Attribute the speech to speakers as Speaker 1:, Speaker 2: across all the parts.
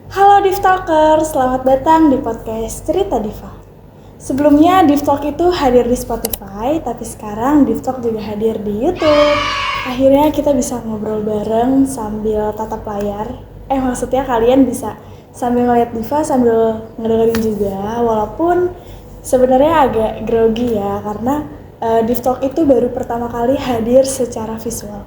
Speaker 1: Halo Div Talker, selamat datang di podcast Cerita Diva. Sebelumnya Div Talk itu hadir di Spotify, tapi sekarang Div Talk juga hadir di YouTube. Akhirnya kita bisa ngobrol bareng sambil tatap layar. Maksudnya kalian bisa sambil ngeliat Diva sambil ngedengerin juga, walaupun sebenarnya agak grogi ya, karena Div Talk itu baru pertama kali hadir secara visual.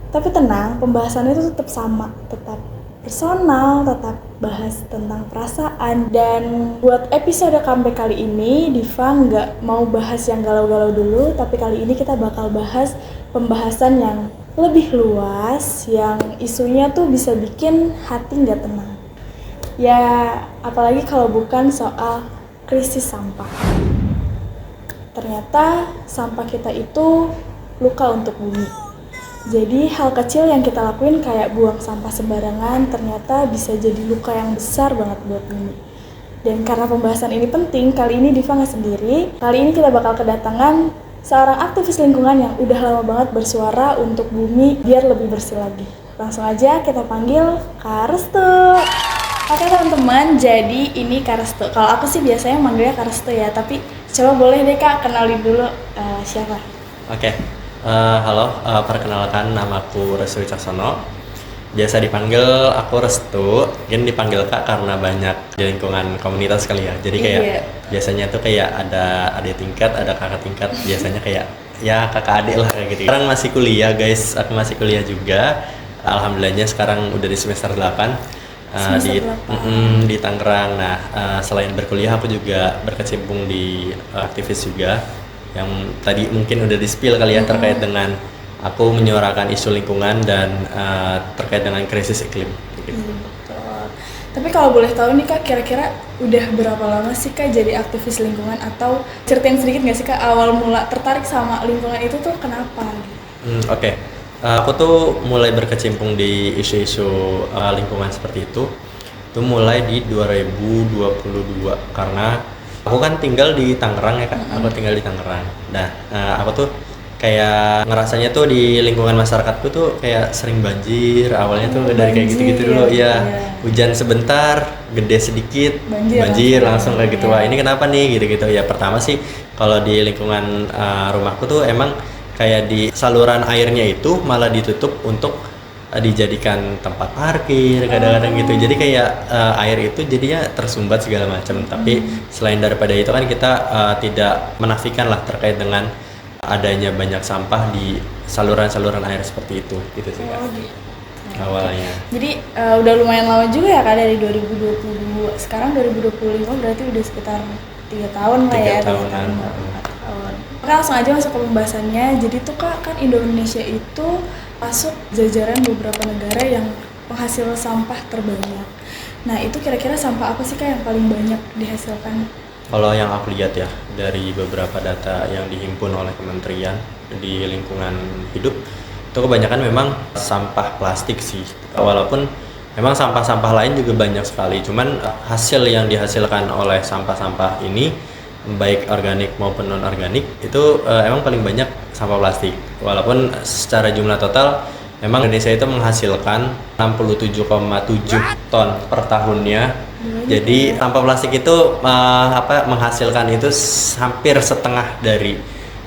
Speaker 1: Tapi tenang, pembahasannya itu tetap sama, tetap personal, tetap bahas tentang perasaan. Dan buat episode comeback kali ini, Diva nggak mau bahas yang galau-galau dulu, tapi kali ini kita bakal bahas pembahasan yang lebih luas, yang isunya tuh bisa bikin hati nggak tenang. Ya, apalagi kalau bukan soal krisis sampah. Ternyata sampah kita itu luka untuk bumi. Jadi hal kecil yang kita lakuin kayak buang sampah sembarangan ternyata bisa jadi luka yang besar banget buat bumi. Dan karena pembahasan ini penting, kali ini Diva nggak sendiri. Kali ini kita bakal kedatangan seorang aktivis lingkungan yang udah lama banget bersuara untuk bumi biar lebih bersih lagi. Langsung aja kita panggil Kak Restu. Oke teman-teman, jadi ini Kak Restu. Kalau aku sih biasanya manggilnya Kak Restu ya, tapi coba boleh deh Kak kenalin dulu siapa?
Speaker 2: Oke, halo, perkenalkan namaku Restu Wicaksono. Biasa dipanggil aku Restu, mungkin dipanggil Kak karena banyak di lingkungan komunitas kali ya. Jadi kayak biasanya tuh kayak ada adik tingkat, ada kakak tingkat. Biasanya kayak ya kakak adik lah kayak gitu. Sekarang masih kuliah guys, aku masih kuliah juga. Alhamdulillahnya sekarang udah di semester 8 di Tangerang. Nah, selain berkuliah aku juga berkecimpung di aktivis juga. Yang tadi mungkin udah di-spill kali ya terkait dengan aku menyuarakan isu lingkungan dan terkait dengan krisis iklim.
Speaker 1: Betul. Tapi kalau boleh tahu nih Kak, kira-kira udah berapa lama sih Kak jadi aktivis lingkungan, atau ceritain sedikit nggak sih Kak awal mula tertarik sama lingkungan itu tuh kenapa?
Speaker 2: Oke. Aku tuh mulai berkecimpung di isu-isu lingkungan seperti itu mulai di 2022 karena aku kan tinggal di Tangerang ya Kak. Aku tinggal di Tangerang. Nah, aku tuh kayak ngerasanya tuh di lingkungan masyarakatku tuh kayak sering banjir. Awalnya tuh dari kayak gitu-gitu dulu ya. Hujan sebentar, gede sedikit, banjir langsung kayak gitu. Wah, ini kenapa nih gitu-gitu. Ya pertama sih kalau di lingkungan rumahku tuh emang kayak di saluran airnya itu malah ditutup untuk dijadikan tempat parkir kadang-kadang gitu. Jadi kayak air itu jadinya tersumbat segala macam. Tapi selain daripada itu kan kita tidak menafikan lah terkait dengan adanya banyak sampah di saluran-saluran air seperti itu gitu sih Kak. Awalnya.
Speaker 1: Jadi udah lumayan lama juga ya Kak, dari 2022. Sekarang 2025 berarti udah sekitar 3 tahun lah ya.
Speaker 2: 3 tahunan.
Speaker 1: Oke, langsung aja masuk ke pembahasannya. Jadi tuh Kak, kan Indonesia itu masuk jajaran beberapa negara yang penghasil sampah terbanyak. Nah, itu kira-kira sampah apa sih Kak yang paling banyak dihasilkan?
Speaker 2: Kalau yang aku lihat ya dari beberapa data yang dihimpun oleh kementerian di lingkungan hidup, itu kebanyakan memang sampah plastik sih. Walaupun memang sampah-sampah lain juga banyak sekali, cuman hasil yang dihasilkan oleh sampah-sampah ini baik organik maupun non organik itu emang paling banyak sampah plastik. Walaupun secara jumlah total memang Indonesia itu menghasilkan 67,7 ton per tahunnya. Jadi sampah plastik itu menghasilkan itu hampir setengah dari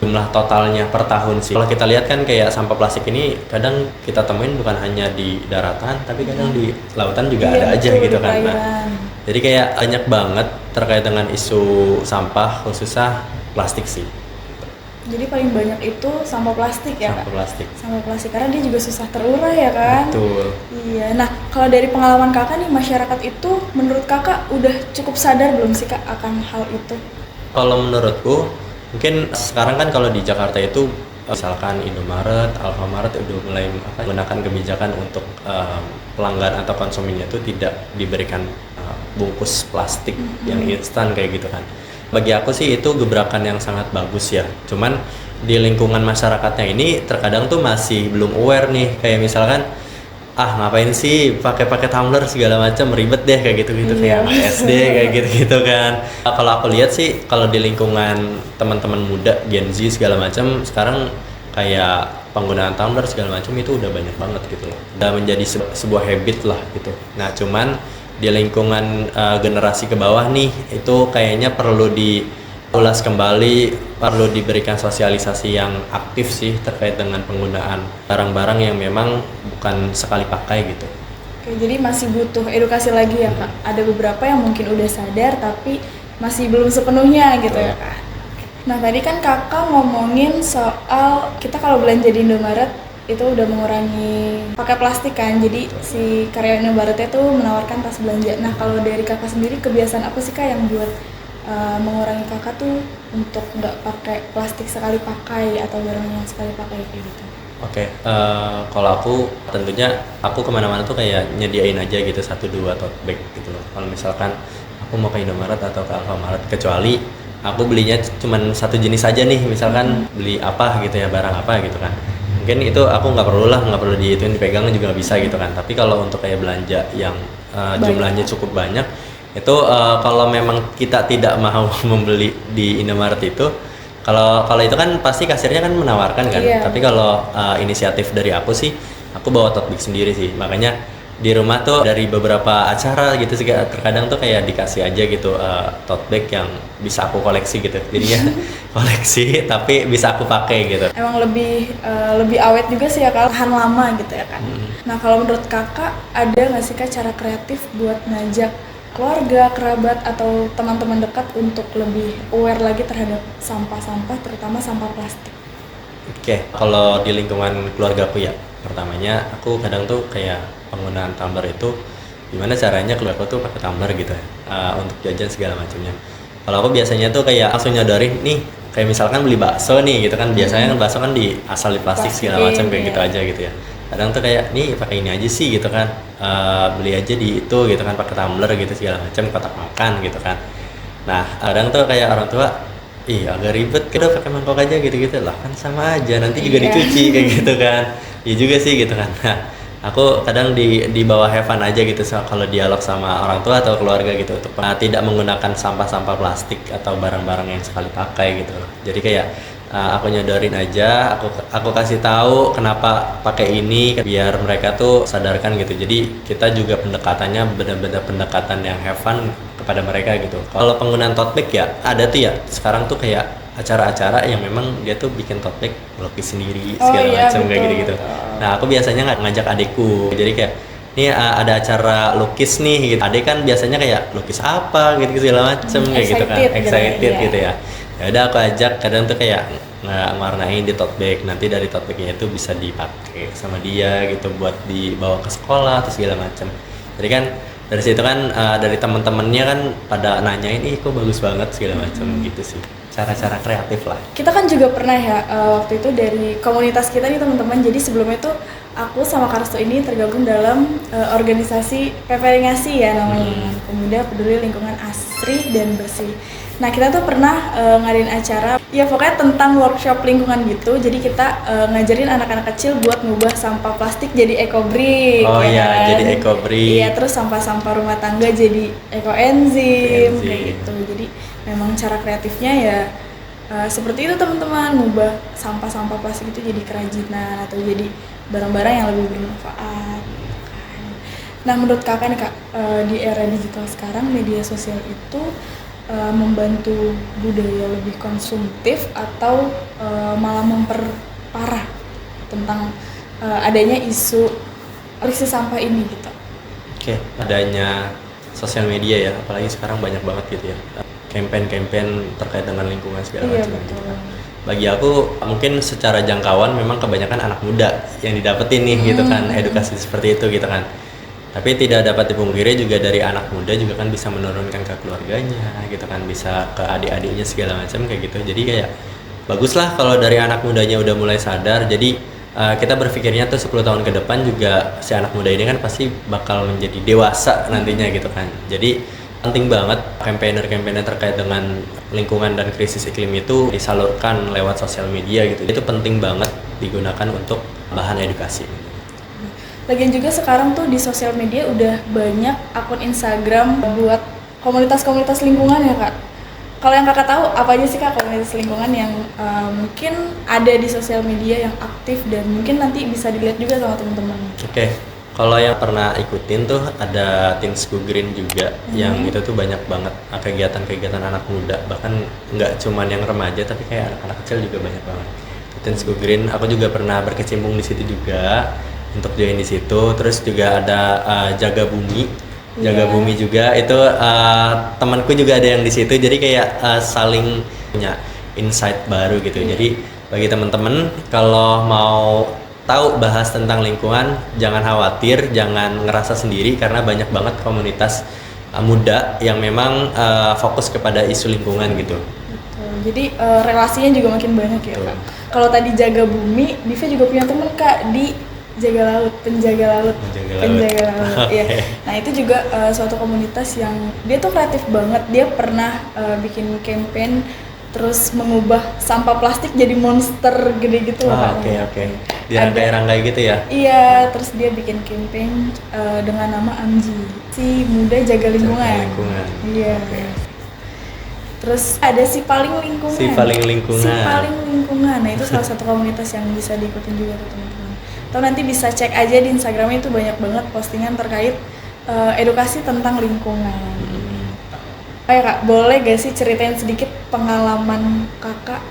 Speaker 2: jumlah totalnya per tahun sih. Kalau kita lihat kan kayak sampah plastik ini kadang kita temuin bukan hanya di daratan, tapi kadang di lautan juga ada aja gitu kan. Nah, jadi kayak banyak banget terkait dengan isu sampah, khususnya plastik sih.
Speaker 1: Jadi paling banyak itu sampah plastik ya Kak? Sampah plastik, karena dia juga susah terurai ya kan?
Speaker 2: Betul.
Speaker 1: Iya, nah kalau dari pengalaman Kakak nih, masyarakat itu menurut Kakak udah cukup sadar belum sih Kak akan hal itu?
Speaker 2: Kalau menurutku, mungkin sekarang kan kalau di Jakarta itu misalkan Indomaret, Alfamaret udah mulai menggunakan kebijakan untuk pelanggan atau konsumennya itu tidak diberikan bungkus plastik yang instan kayak gitu kan. Bagi aku sih itu gebrakan yang sangat bagus ya. Cuman di lingkungan masyarakatnya ini terkadang tuh masih belum aware nih. Kayak misalkan ngapain sih pakai tumbler segala macam, ribet deh kayak gitu-gitu kayak anak SD kayak gitu-gitu kan. Kalau aku lihat sih kalau di lingkungan teman-teman muda Gen Z segala macam sekarang kayak penggunaan tumbler segala macam itu udah banyak banget gitu loh. Udah menjadi sebuah habit lah gitu. Nah, cuman di lingkungan generasi ke bawah nih, itu kayaknya perlu diulas kembali, perlu diberikan sosialisasi yang aktif sih terkait dengan penggunaan barang-barang yang memang bukan sekali pakai gitu.
Speaker 1: Oke, jadi masih butuh edukasi lagi ya Kak. Ada beberapa yang mungkin udah sadar tapi masih belum sepenuhnya gitu ya Kak. Nah tadi kan Kakak ngomongin soal kita kalau belanja di Indomaret itu udah mengurangi pakai plastik kan, jadi si karyawan Indomaretnya tuh menawarkan tas belanja. Nah kalau dari Kakak sendiri kebiasaan apa sih Kak yang buat mengurangi Kakak tuh untuk nggak pakai plastik sekali pakai atau barang yang sekali pakai kayak gitu?
Speaker 2: Oke, kalau aku tentunya aku kemana-mana tuh kayak nyediain aja gitu 1-2 tote bag gitu loh. Kalau misalkan aku mau ke Indomaret atau ke Alfamart, kecuali aku belinya cuman satu jenis aja nih, misalkan beli apa gitu ya, barang apa gitu kan. Mungkin itu aku nggak perlu diituin, dipegang juga nggak bisa gitu kan. Tapi kalau untuk kayak belanja yang jumlahnya cukup banyak, itu kalau memang kita tidak mau membeli di Indomaret itu, kalau itu kan pasti kasirnya kan menawarkan kan.
Speaker 1: Iya.
Speaker 2: Tapi kalau inisiatif dari aku sih, aku bawa tote bag sendiri sih. Makanya di rumah tuh dari beberapa acara gitu sih, terkadang tuh kayak dikasih aja gitu tote bag yang bisa aku koleksi gitu. Jadinya koleksi tapi bisa aku pakai gitu.
Speaker 1: Emang lebih awet juga sih ya Kak, tahan lama gitu ya kan. Nah kalau menurut Kakak ada nggak sih Kak cara kreatif buat ngajak keluarga, kerabat atau teman-teman dekat untuk lebih aware lagi terhadap sampah-sampah, terutama sampah plastik?
Speaker 2: Oke, kalau di lingkungan keluarga aku ya, pertamanya aku kadang tuh kayak penggunaan tumbler itu gimana caranya keluarga tuh pakai tumbler gitu ya, untuk jajan segala macamnya. Kalau aku biasanya tuh kayak langsung nyodorin nih, kayak misalkan beli bakso nih gitu kan, biasanya kan bakso kan asal di plastik segala macam kayak gitu aja gitu ya. Kadang tuh kayak nih pakai ini aja sih gitu kan, beli aja di itu gitu kan, pakai tumbler gitu segala macam, kotak makan gitu kan. Nah kadang tuh kayak orang tua, ih agak ribet, kita pakai mangkok aja gitu-gitu lah, kan sama aja nanti juga dicuci kayak gitu kan. Iya juga sih gitu kan. Nah, aku kadang di bawah have fun aja gitu kalau dialog sama orang tua atau keluarga gitu, untuk tidak menggunakan sampah-sampah plastik atau barang-barang yang sekali pakai gitu loh. Jadi kayak aku nyodorin aja, aku kasih tahu kenapa pakai ini biar mereka tuh sadarkan gitu. Jadi kita juga pendekatannya benar-benar pendekatan yang have fun kepada mereka gitu. Kalau penggunaan tote bag ya ada tuh ya sekarang tuh kayak acara-acara yang memang dia tuh bikin tote bag lukis sendiri segala macam kayak gitu-gitu. Nah aku biasanya ngajak adikku, jadi kayak ini ada acara lukis nih gitu. Adik kan biasanya kayak lukis apa gitu segala macam kayak gitu kan, excited gitu ya. Ya udah aku ajak, kadang tuh kayak ngewarnain di tote bag, nanti dari tote bagnya itu bisa dipakai sama dia gitu buat dibawa ke sekolah atau segala macam. Jadi kan dari situ kan dari teman-temannya kan pada nanyain, ih kok bagus banget segala macam gitu sih. Cara-cara kreatif lah.
Speaker 1: Kita kan juga pernah ya waktu itu dari komunitas kita nih teman-teman. Jadi sebelumnya tuh aku sama Karsto ini tergabung dalam organisasi PPLingasi ya namanya, Pemuda Peduli Lingkungan Asri dan Bersih. Nah kita tuh pernah ngadain acara ya pokoknya tentang workshop lingkungan gitu. Jadi kita ngajarin anak-anak kecil buat ngubah sampah plastik jadi eco-brick.
Speaker 2: Oh iya
Speaker 1: kan?
Speaker 2: jadi eco-brick.
Speaker 1: Iya, terus sampah-sampah rumah tangga jadi eco-enzim kayak gitu. Jadi memang cara kreatifnya ya seperti itu teman-teman, ngubah sampah-sampah plastik itu jadi kerajinan atau jadi barang-barang yang lebih bermanfaat gitu kan. Nah menurut kakak nih kak, di era digital sekarang media sosial itu membantu budaya lebih konsumtif atau malah memperparah tentang adanya isu risiko sampah ini gitu?
Speaker 2: Oke, adanya sosial media ya, apalagi sekarang banyak banget gitu ya campaign terkait dengan lingkungan segala macam gitu kan. Bagi aku mungkin secara jangkauan memang kebanyakan anak muda yang didapetin nih gitu kan, edukasi seperti itu gitu kan. Tapi tidak dapat dipungkiri juga dari anak muda juga kan bisa menurunkan ke keluarganya gitu kan, bisa ke adik-adiknya segala macam kayak gitu. Jadi kayak bagus lah kalau dari anak mudanya udah mulai sadar. Jadi kita berpikirnya tuh 10 tahun ke depan juga si anak muda ini kan pasti bakal menjadi dewasa nantinya gitu kan. Jadi penting banget campaigner terkait dengan lingkungan dan krisis iklim itu disalurkan lewat sosial media gitu. Itu penting banget digunakan untuk bahan edukasi.
Speaker 1: Lagian juga sekarang tuh di sosial media udah banyak akun Instagram buat komunitas-komunitas lingkungan ya kak. Kalau yang kakak tahu apa aja sih kak komunitas lingkungan yang mungkin ada di sosial media yang aktif dan mungkin nanti bisa dilihat juga sama teman-teman?
Speaker 2: Oke. Kalau yang pernah ikutin tuh ada Teens Go Green juga, yang itu tuh banyak banget kegiatan-kegiatan anak muda, bahkan nggak cuman yang remaja tapi kayak anak-anak kecil juga banyak banget. Teens Go Green, aku juga pernah berkecimpung di situ juga untuk join di situ. Terus juga ada Jaga Bumi, Jaga Bumi juga itu temanku juga ada yang di situ, jadi kayak saling punya insight baru gitu. Jadi bagi teman-teman kalau mau tahu bahas tentang lingkungan, jangan khawatir, jangan ngerasa sendiri karena banyak banget komunitas muda yang memang fokus kepada isu lingkungan gitu.
Speaker 1: Betul. Jadi relasinya juga makin banyak ya Kak. Kalau tadi Jaga Bumi, Diva juga punya temen Kak di Jaga Laut, penjaga laut. Iya. Nah itu juga suatu komunitas yang dia tuh kreatif banget. Dia pernah bikin campaign terus mengubah sampah plastik jadi monster gede gitu loh Kak.
Speaker 2: Oke. Dirangkai-rangkai gitu ya?
Speaker 1: Iya, terus dia bikin campaign dengan nama Amji, si muda jaga lingkungan. Iya. Terus ada si paling lingkungan. Si paling lingkungan. Nah itu salah satu komunitas yang bisa diikutin juga tuh teman-teman. Atau nanti bisa cek aja di Instagramnya, itu banyak banget postingan terkait edukasi tentang lingkungan. Kayak Kak, boleh gak sih ceritain sedikit pengalaman Kakak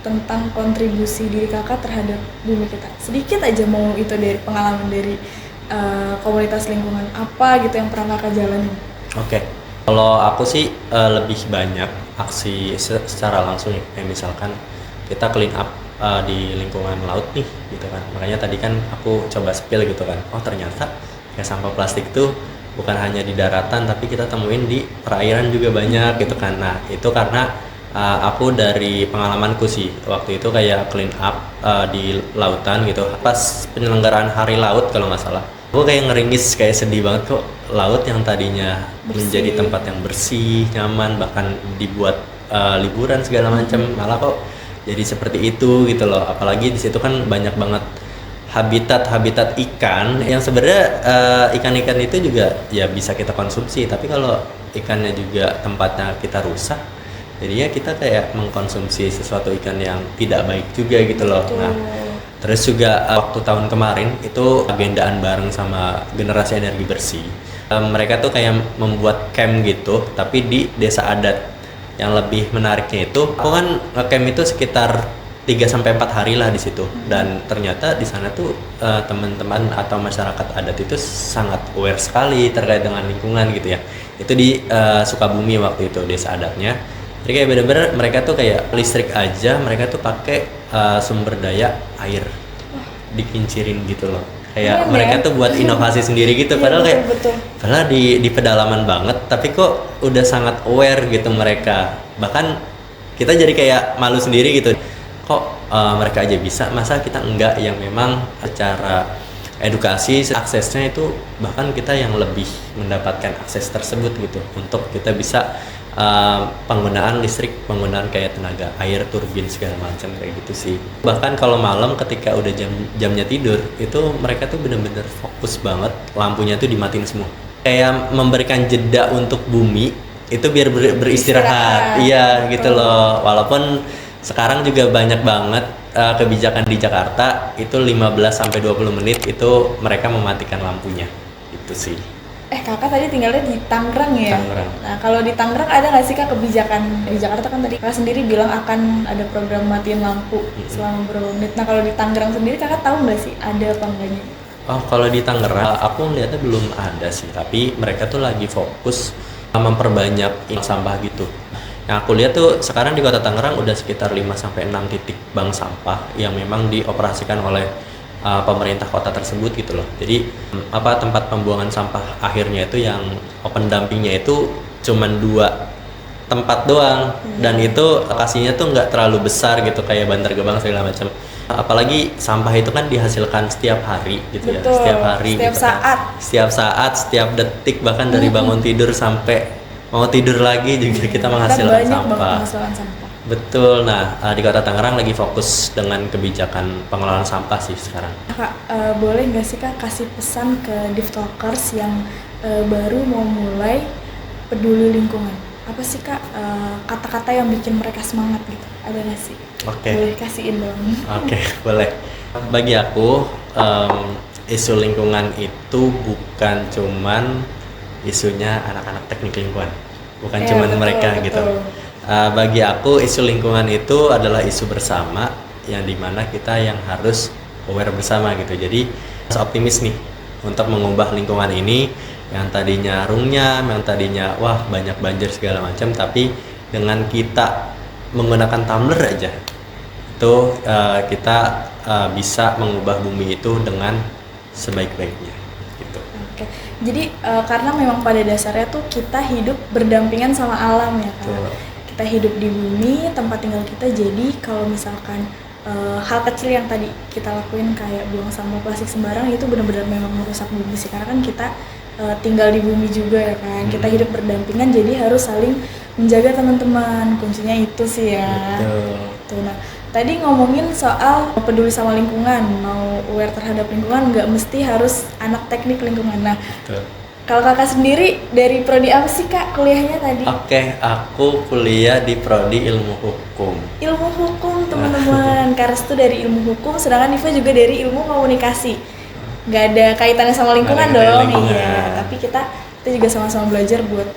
Speaker 1: tentang kontribusi diri Kakak terhadap bumi kita? Sedikit aja, mau itu dari pengalaman dari komunitas lingkungan apa gitu yang pernah Kakak jalanin.
Speaker 2: Oke. Kalau aku sih lebih banyak aksi secara langsung ya, kayak misalkan kita clean up di lingkungan laut nih gitu kan. Makanya tadi kan aku coba spill gitu kan, oh ternyata kayak sampah plastik tuh bukan hanya di daratan tapi kita temuin di perairan juga banyak gitu kan. Nah itu karena aku dari pengalamanku sih waktu itu kayak clean up di lautan gitu pas penyelenggaraan hari laut kalau nggak salah. Aku kayak ngeringis, kayak sedih banget kok, laut yang tadinya menjadi tempat yang bersih, nyaman, bahkan dibuat liburan segala macam, malah kok jadi seperti itu gitu loh. Apalagi di situ kan banyak banget habitat ikan yang sebenarnya ikan-ikan itu juga ya bisa kita konsumsi, tapi kalau ikannya juga tempatnya kita rusak, jadinya kita kayak mengkonsumsi sesuatu ikan yang tidak baik juga gitu loh. Nah, terus juga waktu tahun kemarin itu agendaan bareng sama Generasi Energi Bersih. Mereka tuh kayak membuat camp gitu, tapi di desa adat. Yang lebih menariknya itu, aku kan camp itu sekitar 3-4 hari lah di situ, dan ternyata di sana tuh teman-teman atau masyarakat adat itu sangat aware sekali terkait dengan lingkungan gitu ya. Itu di Sukabumi waktu itu desa adatnya. Jadi kayak bener-bener mereka tuh kayak listrik aja mereka tuh pakai sumber daya air dikincirin gitu loh. Kayak mereka tuh buat inovasi sendiri gitu, padahal kayak padahal di pedalaman banget tapi kok udah sangat aware gitu mereka. Bahkan kita jadi kayak malu sendiri gitu. Kok mereka aja bisa, masa kita enggak, yang memang secara edukasi aksesnya itu bahkan kita yang lebih mendapatkan akses tersebut gitu untuk kita bisa penggunaan listrik, penggunaan kayak tenaga air, turbin segala macam kayak gitu sih. Bahkan kalau malam ketika udah jamnya tidur itu mereka tuh bener-bener fokus banget, lampunya tuh dimatiin semua. Kayak memberikan jeda untuk bumi itu biar beristirahat. Iya gitu loh. Walaupun sekarang juga banyak banget kebijakan di Jakarta itu 15-20 menit itu mereka mematikan lampunya. Itu sih.
Speaker 1: Kakak tadi tinggalnya di Tangerang ya?
Speaker 2: Tangerang.
Speaker 1: Nah kalau di Tangerang ada nggak sih Kak kebijakan? Di Jakarta kan tadi Kakak sendiri bilang akan ada program matiin lampu selama beberapa menit. Nah kalau di Tangerang sendiri Kakak tahu nggak sih ada apa enggaknya?
Speaker 2: Oh kalau di Tangerang aku melihatnya belum ada sih, tapi mereka tuh lagi fokus memperbanyak sampah gitu. Yang aku lihat tuh sekarang di Kota Tangerang udah sekitar 5-6 titik bank sampah yang memang dioperasikan oleh pemerintah kota tersebut gitu loh. Jadi tempat pembuangan sampah akhirnya itu yang open dumpingnya itu cuman 2 tempat doang, dan itu lokasinya tuh nggak terlalu besar gitu kayak Bantar Gebang segala macam. Apalagi sampah itu kan dihasilkan setiap hari gitu. Betul, ya, setiap hari, setiap saat, setiap detik, bahkan dari bangun tidur sampai mau tidur lagi juga kita menghasilkan sampah. Betul. Nah, di Kota Tangerang lagi fokus dengan kebijakan pengelolaan sampah sih sekarang.
Speaker 1: Kak, boleh nggak sih Kak kasih pesan ke Divtalkers yang baru mau mulai peduli lingkungan? Apa sih Kak kata-kata yang bikin mereka semangat gitu? Ada nggak sih?
Speaker 2: Oke.
Speaker 1: Boleh kasihin dong.
Speaker 2: Oke, boleh. Bagi aku isu lingkungan itu bukan cuman isunya anak-anak teknik lingkungan, bukan cuman
Speaker 1: betul,
Speaker 2: mereka
Speaker 1: betul.
Speaker 2: gitu. Bagi aku isu lingkungan itu adalah isu bersama yang dimana kita yang harus aware bersama gitu. Jadi harus optimis nih untuk mengubah lingkungan ini yang tadinya runyam, yang tadinya wah banyak banjir segala macam, tapi dengan kita menggunakan tumbler aja itu kita bisa mengubah bumi itu dengan sebaik-baiknya gitu.
Speaker 1: Oke. Jadi karena memang pada dasarnya tuh kita hidup berdampingan sama alam ya kan.
Speaker 2: Betul.
Speaker 1: Kita hidup di bumi, tempat tinggal kita. Jadi kalau misalkan hal kecil yang tadi kita lakuin kayak buang sampah plastik sembarang itu benar-benar memang merusak bumi sih, karena kan kita tinggal di bumi juga ya kan. Kita hidup berdampingan, jadi harus saling menjaga teman-teman. Kuncinya itu sih ya.
Speaker 2: Betul.
Speaker 1: Tuh, nah, tadi ngomongin soal peduli sama lingkungan, mau aware terhadap lingkungan, nggak mesti harus anak teknik lingkungan. Nah,
Speaker 2: Betul.
Speaker 1: kalau kakak sendiri dari prodi apa sih kak kuliahnya tadi?
Speaker 2: Oke, aku kuliah di prodi ilmu hukum.
Speaker 1: Ilmu hukum teman-teman, Karis tuh dari ilmu hukum, sedangkan Diva juga dari ilmu komunikasi. Nggak ada kaitannya sama lingkungan
Speaker 2: Nggak ada
Speaker 1: dong,
Speaker 2: kaitannya lingkungan.
Speaker 1: iya. Tapi kita juga sama-sama belajar buat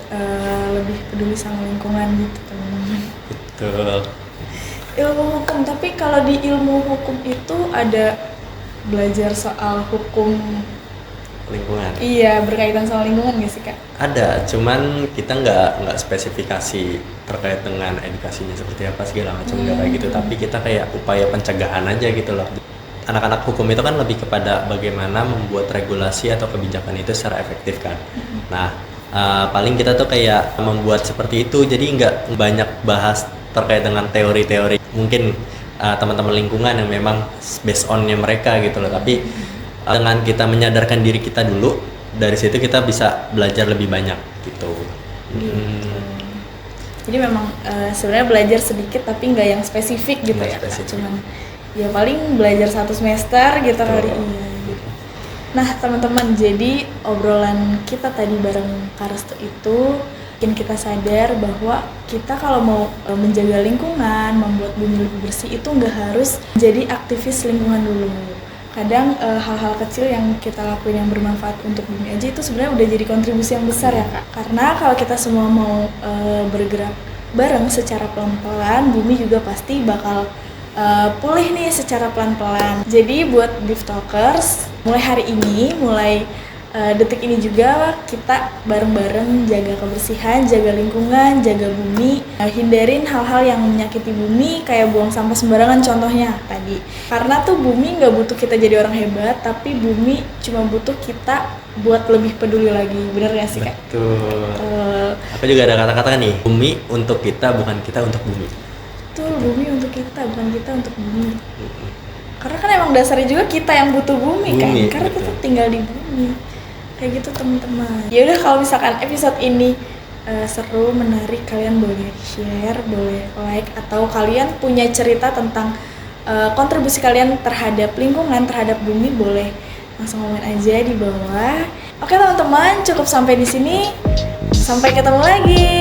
Speaker 1: lebih peduli sama lingkungan gitu teman-teman.
Speaker 2: Betul.
Speaker 1: Ilmu hukum, tapi kalau di ilmu hukum itu ada belajar soal hukum,
Speaker 2: Lingkungan.
Speaker 1: iya berkaitan sama lingkungan nggak sih kak?
Speaker 2: Ada, cuman kita nggak spesifikasi terkait dengan edukasinya seperti apa segala macam nggak kayak gitu, tapi kita kayak upaya pencegahan aja gitu loh. Anak-anak hukum itu kan lebih kepada bagaimana membuat regulasi atau kebijakan itu secara efektif kan. Nah, paling kita tuh kayak membuat seperti itu, jadi nggak banyak bahas terkait dengan teori-teori mungkin teman-teman lingkungan yang memang based on-nya mereka gitu loh, tapi dengan kita menyadarkan diri kita dulu, dari situ kita bisa belajar lebih banyak gitu.
Speaker 1: Jadi memang sebenarnya belajar sedikit tapi nggak yang spesifik gitu
Speaker 2: Nggak
Speaker 1: ya kak.
Speaker 2: spesifik.
Speaker 1: Cuman ya paling belajar 1 semester gitu kali. Iya gitu. Nah teman-teman, jadi obrolan kita tadi bareng Karestu itu bikin kita sadar bahwa kita kalau mau menjaga lingkungan, membuat bumi lebih bersih itu nggak harus jadi aktivis lingkungan dulu. Kadang hal-hal kecil yang kita lakuin yang bermanfaat untuk bumi aja itu sebenarnya udah jadi kontribusi yang besar ya kak. Karena kalau kita semua mau bergerak bareng secara pelan-pelan, bumi juga pasti bakal pulih nih secara pelan-pelan. Jadi buat Div Talkers, mulai hari ini, mulai detik ini juga kita bareng-bareng jaga kebersihan, jaga lingkungan, jaga bumi, hindarin hal-hal yang menyakiti bumi kayak buang sampah sembarangan contohnya tadi. Karena tuh bumi nggak butuh kita jadi orang hebat, tapi bumi cuma butuh kita buat lebih peduli lagi. Bener nggak sih kak?
Speaker 2: Betul. Aku juga ada kata-kata nih, bumi untuk kita, bukan kita untuk bumi.
Speaker 1: Betul, bumi untuk kita, bukan kita untuk bumi. Karena kan emang dasarnya juga kita yang butuh bumi kan, karena
Speaker 2: betul.
Speaker 1: kita tinggal di bumi. Kayak gitu teman-teman. Ya udah, kalau misalkan episode ini seru, menarik, kalian boleh share, boleh like, atau kalian punya cerita tentang kontribusi kalian terhadap lingkungan, terhadap bumi, boleh langsung komen aja di bawah. Oke teman-teman, cukup sampai di sini. Sampai ketemu lagi.